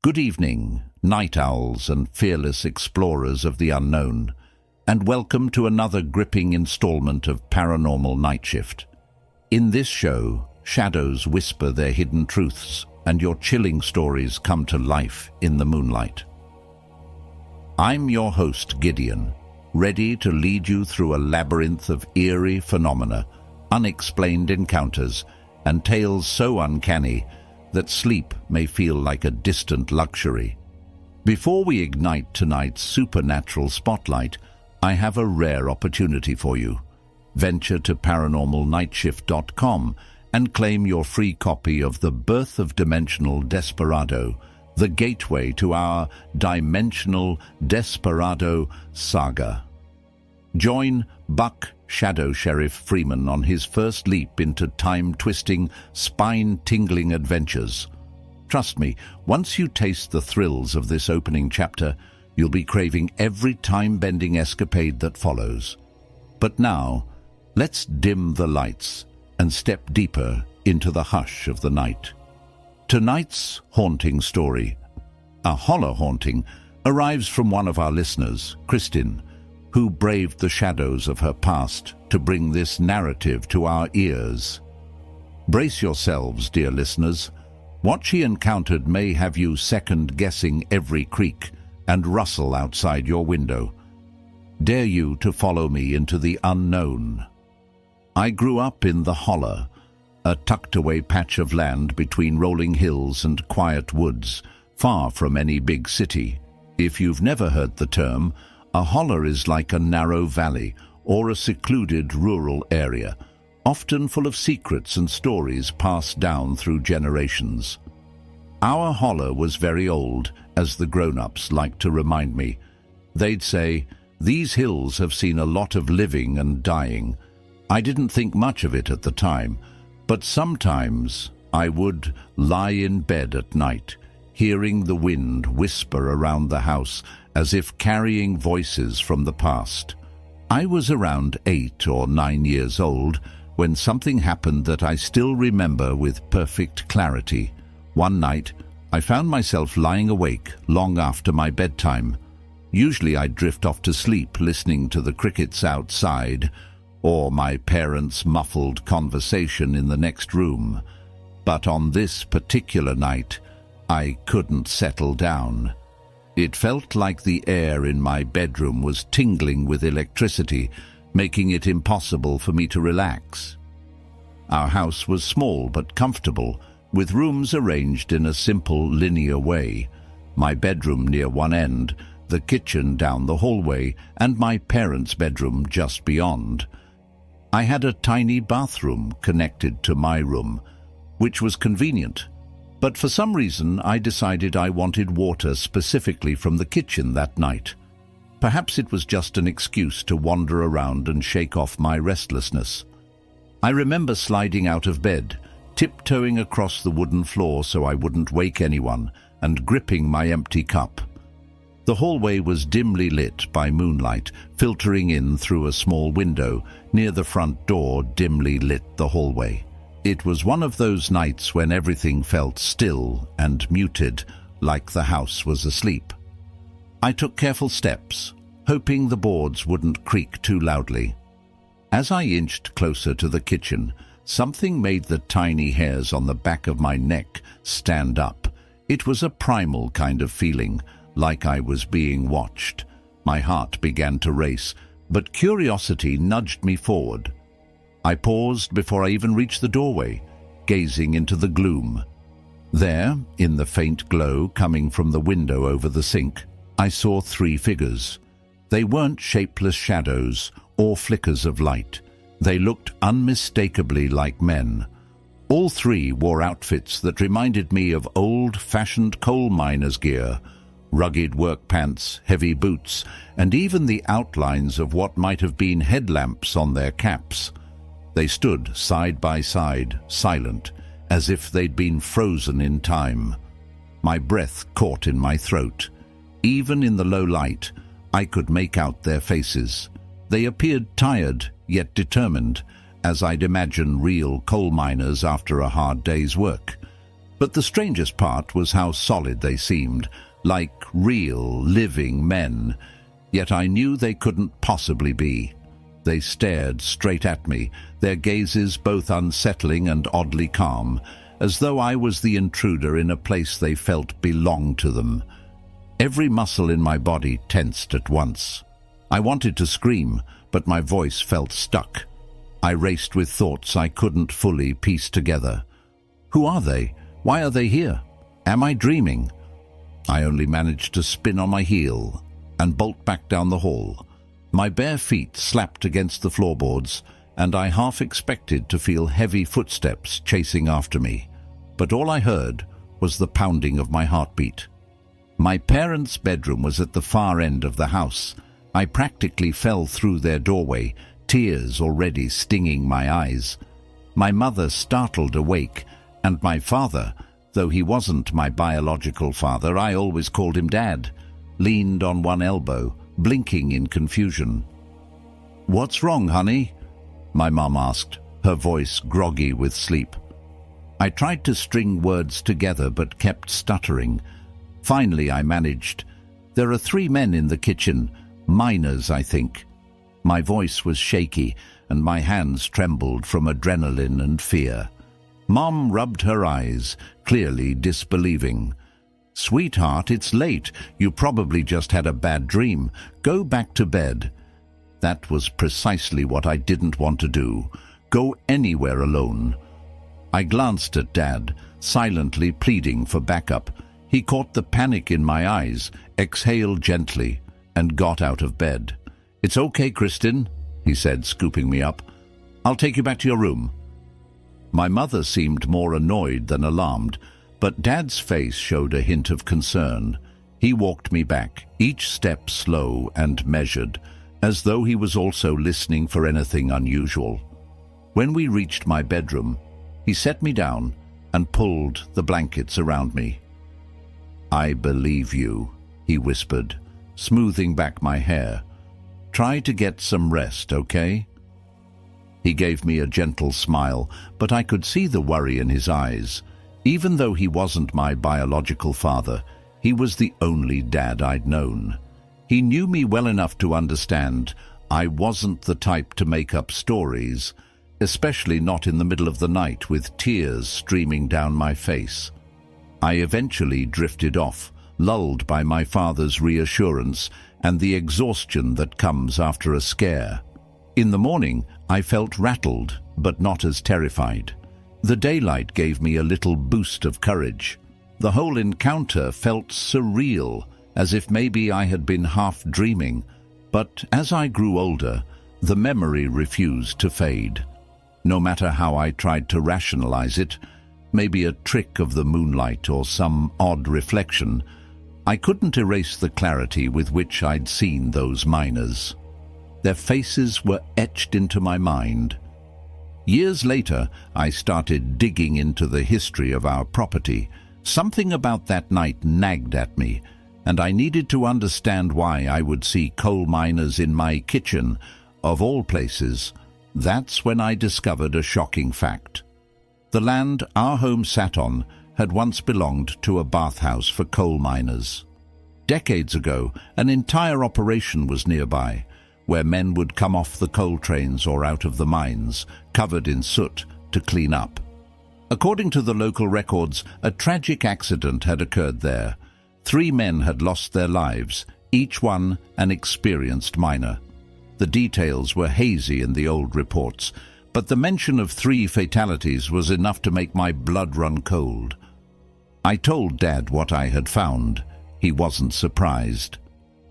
Good evening, night owls and fearless explorers of the unknown, and welcome to another gripping installment of Paranormal Nightshift. In this show, shadows whisper their hidden truths, and your chilling stories come to life in the moonlight. I'm your host, Gideon, ready to lead you through a labyrinth of eerie phenomena, unexplained encounters, and tales so uncanny that sleep may feel like a distant luxury. Before we ignite tonight's supernatural spotlight, I have a rare opportunity for you. Venture to paranormalnightshift.com and claim your free copy of The Birth of Dimensional Desperado, the gateway to our Dimensional Desperado saga. Join Buck Shadow Sheriff Freeman on his first leap into time-twisting, spine-tingling adventures. Trust me, once you taste the thrills of this opening chapter, you'll be craving every time-bending escapade that follows. But now, let's dim the lights and step deeper into the hush of the night. Tonight's haunting story, a Holler Haunting, arrives from one of our listeners, Kristin, who braved the shadows of her past to bring this narrative to our ears. Brace yourselves, dear listeners. What she encountered may have you second-guessing every creak and rustle outside your window. Dare you to follow me into the unknown. I grew up in the Holler, a tucked-away patch of land between rolling hills and quiet woods, far from any big city. If you've never heard the term, a holler is like a narrow valley or a secluded rural area, often full of secrets and stories passed down through generations. Our holler was very old, as the grown-ups liked to remind me. They'd say, "These hills have seen a lot of living and dying." I didn't think much of it at the time, but sometimes I would lie in bed at night, hearing the wind whisper around the house as if carrying voices from the past. I was around 8 or 9 years old when something happened that I still remember with perfect clarity. One night, I found myself lying awake long after my bedtime. Usually I'd drift off to sleep listening to the crickets outside or my parents' muffled conversation in the next room. But on this particular night, I couldn't settle down. It felt like the air in my bedroom was tingling with electricity, making it impossible for me to relax. Our house was small but comfortable, with rooms arranged in a simple linear way. My bedroom near one end, the kitchen down the hallway, and my parents' bedroom just beyond. I had a tiny bathroom connected to my room, which was convenient. But for some reason, I decided I wanted water specifically from the kitchen that night. Perhaps it was just an excuse to wander around and shake off my restlessness. I remember sliding out of bed, tiptoeing across the wooden floor so I wouldn't wake anyone, and gripping my empty cup. The hallway was dimly lit by moonlight, filtering in through a small window. Near the front door dimly lit the hallway. It was one of those nights when everything felt still and muted, like the house was asleep. I took careful steps, hoping the boards wouldn't creak too loudly. As I inched closer to the kitchen, something made the tiny hairs on the back of my neck stand up. It was a primal kind of feeling, like I was being watched. My heart began to race, but curiosity nudged me forward. I paused before I even reached the doorway, gazing into the gloom. There, in the faint glow coming from the window over the sink, I saw 3 figures. They weren't shapeless shadows or flickers of light. They looked unmistakably like men. All 3 wore outfits that reminded me of old-fashioned coal miners' gear, rugged work pants, heavy boots, and even the outlines of what might have been headlamps on their caps. They stood side by side, silent, as if they'd been frozen in time. My breath caught in my throat. Even in the low light, I could make out their faces. They appeared tired, yet determined, as I'd imagine real coal miners after a hard day's work. But the strangest part was how solid they seemed, like real, living men. Yet I knew they couldn't possibly be. They stared straight at me, their gazes both unsettling and oddly calm, as though I was the intruder in a place they felt belonged to them. Every muscle in my body tensed at once. I wanted to scream, but my voice felt stuck. I raced with thoughts I couldn't fully piece together. Who are they? Why are they here? Am I dreaming? I only managed to spin on my heel and bolt back down the hall. My bare feet slapped against the floorboards, and I half expected to feel heavy footsteps chasing after me. But all I heard was the pounding of my heartbeat. My parents' bedroom was at the far end of the house. I practically fell through their doorway, tears already stinging my eyes. My mother startled awake, and my father, though he wasn't my biological father, I always called him Dad, leaned on one elbow, blinking in confusion. "What's wrong, honey?" my mom asked, her voice groggy with sleep. I tried to string words together but kept stuttering. Finally I managed. "There are 3 men in the kitchen, minors, I think." My voice was shaky and my hands trembled from adrenaline and fear. Mom rubbed her eyes, clearly disbelieving. "Sweetheart, it's late. You probably just had a bad dream. Go back to bed." That was precisely what I didn't want to do. Go anywhere alone. I glanced at Dad, silently pleading for backup. He caught the panic in my eyes, exhaled gently, and got out of bed. "It's okay, Kristin," he said, scooping me up. "I'll take you back to your room." My mother seemed more annoyed than alarmed, but Dad's face showed a hint of concern. He walked me back, each step slow and measured, as though he was also listening for anything unusual. When we reached my bedroom, he set me down and pulled the blankets around me. "I believe you," he whispered, smoothing back my hair. "Try to get some rest, okay?" He gave me a gentle smile, but I could see the worry in his eyes. Even though he wasn't my biological father, he was the only dad I'd known. He knew me well enough to understand I wasn't the type to make up stories, especially not in the middle of the night with tears streaming down my face. I eventually drifted off, lulled by my father's reassurance and the exhaustion that comes after a scare. In the morning, I felt rattled, but not as terrified. The daylight gave me a little boost of courage. The whole encounter felt surreal, as if maybe I had been half dreaming. But as I grew older, the memory refused to fade. No matter how I tried to rationalize it, maybe a trick of the moonlight or some odd reflection, I couldn't erase the clarity with which I'd seen those miners. Their faces were etched into my mind. Years later, I started digging into the history of our property. Something about that night nagged at me, and I needed to understand why I would see coal miners in my kitchen, of all places. That's when I discovered a shocking fact. The land our home sat on had once belonged to a bathhouse for coal miners. Decades ago, an entire operation was nearby, where men would come off the coal trains or out of the mines, covered in soot, to clean up. According to the local records, a tragic accident had occurred there. 3 men had lost their lives, each one an experienced miner. The details were hazy in the old reports, but the mention of 3 fatalities was enough to make my blood run cold. I told Dad what I had found. He wasn't surprised.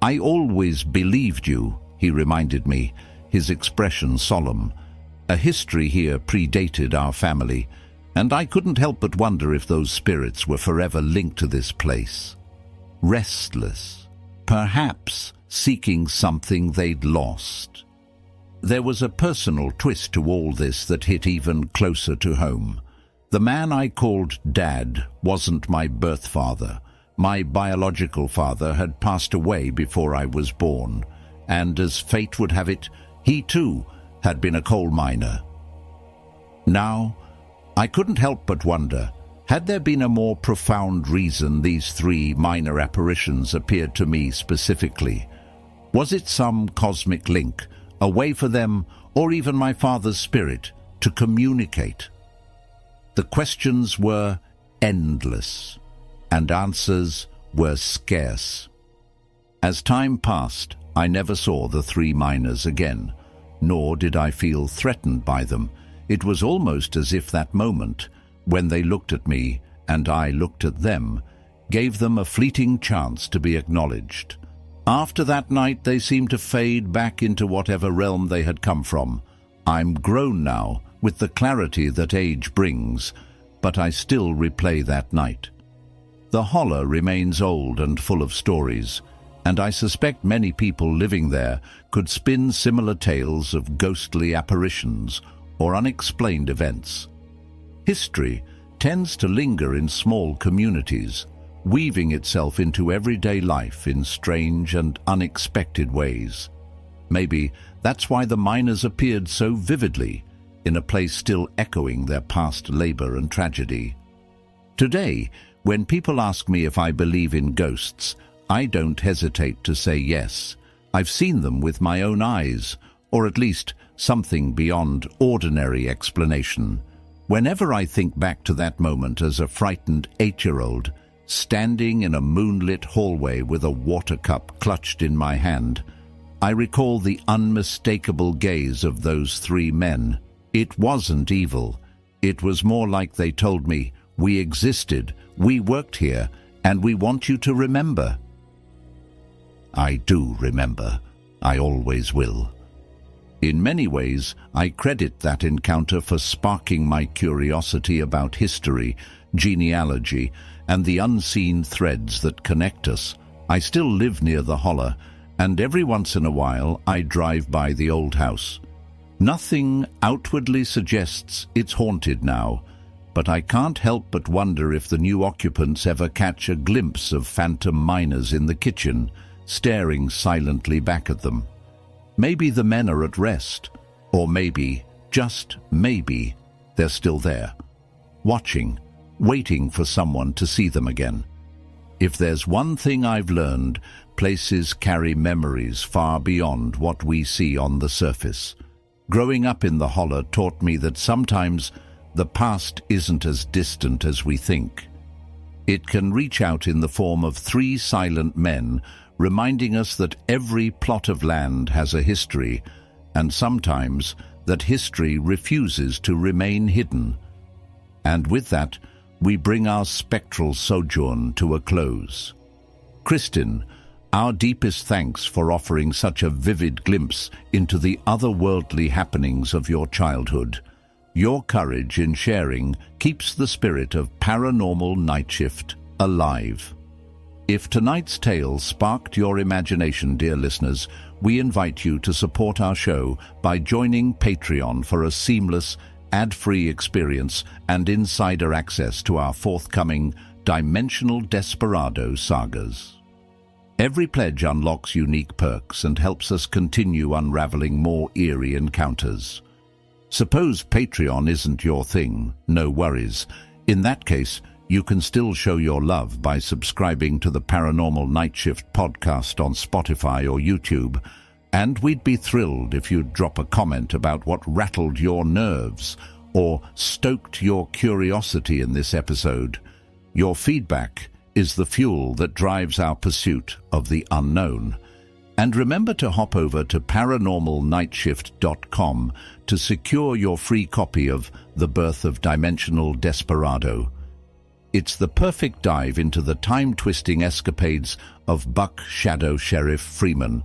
"I always believed you," he reminded me, his expression solemn. A history here predated our family, and I couldn't help but wonder if those spirits were forever linked to this place. Restless, perhaps seeking something they'd lost. There was a personal twist to all this that hit even closer to home. The man I called Dad wasn't my birth father. My biological father had passed away before I was born, and as fate would have it, he too had been a coal miner. Now, I couldn't help but wonder, Had there been a more profound reason these three minor apparitions appeared to me specifically? Was it some cosmic link, a way for them, or even my father's spirit, to communicate? The questions were endless, and answers were scarce. As time passed, I never saw the three miners again, nor did I feel threatened by them. It was almost as if that moment, when they looked at me and I looked at them, gave them a fleeting chance to be acknowledged. After that night, they seemed to fade back into whatever realm they had come from. I'm grown now, with the clarity that age brings, but I still replay that night. The Holler remains old and full of stories, and I suspect many people living there could spin similar tales of ghostly apparitions or unexplained events. History tends to linger in small communities, weaving itself into everyday life in strange and unexpected ways. Maybe that's why the miners appeared so vividly, in a place still echoing their past labor and tragedy. Today, when people ask me if I believe in ghosts, I don't hesitate to say yes. I've seen them with my own eyes, or at least something beyond ordinary explanation. Whenever I think back to that moment as a frightened 8-year-old, standing in a moonlit hallway with a water cup clutched in my hand, I recall the unmistakable gaze of those three men. It wasn't evil. It was more like they told me, "We existed, we worked here, and we want you to remember." I do remember. I always will. In many ways, I credit that encounter for sparking my curiosity about history, genealogy, and the unseen threads that connect us. I still live near the Holler, and every once in a while I drive by the old house. Nothing outwardly suggests it's haunted now, but I can't help but wonder if the new occupants ever catch a glimpse of phantom miners in the kitchen, staring silently back at them. Maybe the men are at rest, or maybe, just maybe, they're still there, watching, waiting for someone to see them again. If there's one thing I've learned, places carry memories far beyond what we see on the surface. Growing up in the Holler taught me that sometimes the past isn't as distant as we think. It can reach out in the form of three silent men, reminding us that every plot of land has a history, and sometimes that history refuses to remain hidden. And with that, we bring our spectral sojourn to a close. Kristin, our deepest thanks for offering such a vivid glimpse into the otherworldly happenings of your childhood. Your courage in sharing keeps the spirit of Paranormal Nightshift alive. If tonight's tale sparked your imagination, dear listeners, we invite you to support our show by joining Patreon for a seamless, ad-free experience and insider access to our forthcoming Dimensional Desperado sagas. Every pledge unlocks unique perks and helps us continue unraveling more eerie encounters. Suppose Patreon isn't your thing, no worries. In that case, you can still show your love by subscribing to the Paranormal Nightshift podcast on Spotify or YouTube, and we'd be thrilled if you'd drop a comment about what rattled your nerves or stoked your curiosity in this episode. Your feedback is the fuel that drives our pursuit of the unknown. And remember to hop over to paranormalnightshift.com to secure your free copy of The Birth of Dimensional Desperado. It's the perfect dive into the time-twisting escapades of Buck Shadow Sheriff Freeman,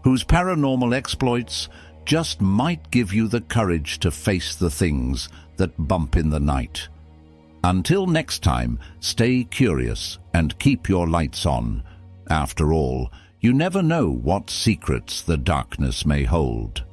whose paranormal exploits just might give you the courage to face the things that bump in the night. Until next time, stay curious and keep your lights on. After all, you never know what secrets the darkness may hold.